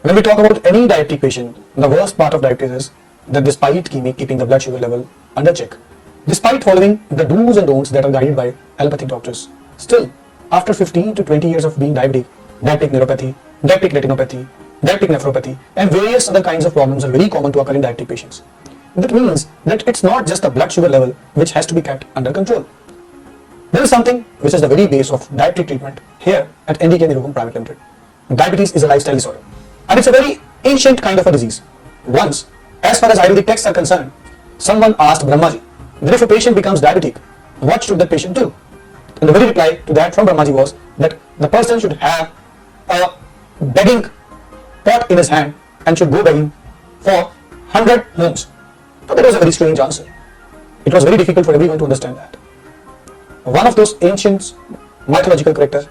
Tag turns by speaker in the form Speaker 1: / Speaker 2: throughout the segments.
Speaker 1: When we talk about any diabetic patient, the worst part of diabetes is that despite keeping the blood sugar level under check, despite following the do's and don'ts that are guided by allopathic doctors, still, after 15 to 20 years of being diabetic, diabetic neuropathy, diabetic retinopathy, diabetic nephropathy, and various other kinds of problems are very common to occur in diabetic patients. That means that it's not just the blood sugar level which has to be kept under control. There is something which is the very base of diabetic treatment here at NDK Nirupam Private Limited. Diabetes is a lifestyle disorder, and it's a very ancient kind of a disease. Once, as far as Ayurvedic texts are concerned, someone asked Brahmaji that if a patient becomes diabetic, what should that patient do? And the very reply to that from Brahmaji was that the person should have a begging pot in his hand and should go begging for 100 homes. Now that was a very strange answer. It was very difficult for everyone to understand that. One of those ancient mythological characters,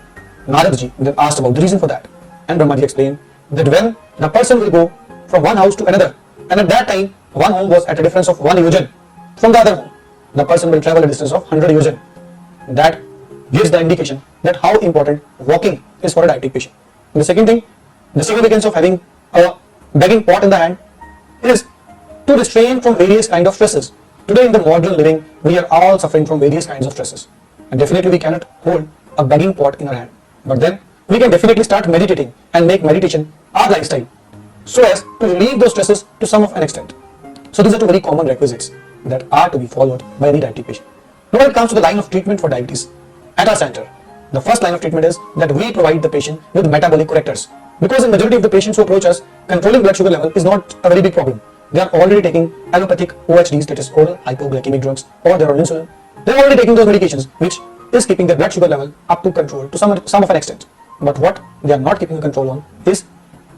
Speaker 1: Naradji, then asked about the reason for that. And Brahmaji explained that when the person will go from one house to another, and at that time one home was at a difference of 1 yojan from the other home, the person will travel a distance of 100 yojan. That gives the indication that how important walking is for a diabetic patient. And the second thing, the significance of having a begging pot in the hand is to restrain from various kinds of stresses. Today in the modern living, we are all suffering from various kinds of stresses. And definitely we cannot hold a begging pot in our hand. But then we can definitely start meditating and make meditation our lifestyle so as to relieve those stresses to some of an extent. So these are two very common requisites that are to be followed by any diabetic patient. Now when it comes to the line of treatment for diabetes, at our center, the first line of treatment is that we provide the patient with metabolic correctors. Because in majority of the patients who approach us, controlling blood sugar level is not a very big problem. They are already taking allopathic OHDs, that is oral hypoglycemic drugs, or they are on insulin. They are already taking those medications which is keeping their blood sugar level up to control to some of an extent. But what they are not keeping control on is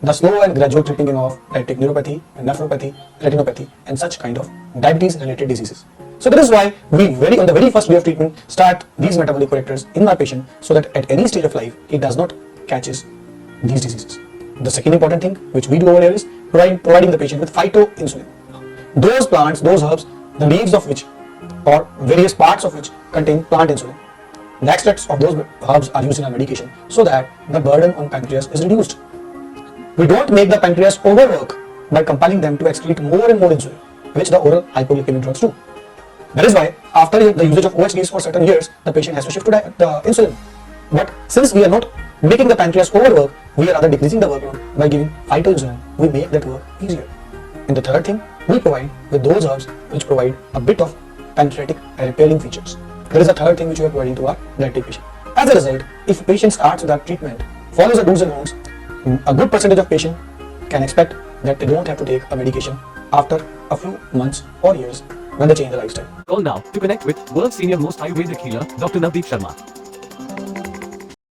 Speaker 1: the slow and gradual creeping in of diabetic neuropathy, nephropathy, retinopathy, and such kind of diabetes-related diseases. So that is why we on the very first day of treatment start these metabolic correctors in our patient so that at any stage of life he does not catches these diseases. The second important thing which we do over here is providing the patient with phytoinsulin. Those plants, those herbs, the leaves of which or various parts of which contain plant insulin. The extracts of those herbs are used in our medication so that the burden on pancreas is reduced. We don't make the pancreas overwork by compelling them to excrete more and more insulin, which the oral hypoglycemic drugs do. That is why after the usage of OHDs for certain years, the patient has to shift to the insulin. But since we are not making the pancreas overwork, we are rather decreasing the workload by giving phytoinsulin. We make that work easier. And the third thing, we provide with those herbs which provide a bit of pancreatic repairing features. That is the third thing which we are providing to our diabetic patient. As a result, if a patient starts with our treatment, follows the do's and don'ts, a good percentage of patients can expect that they don't have to take a medication after a few months or years when they change their lifestyle.
Speaker 2: Call now to connect with world's senior most Ayurvedic healer, Dr. Navdeep Sharma.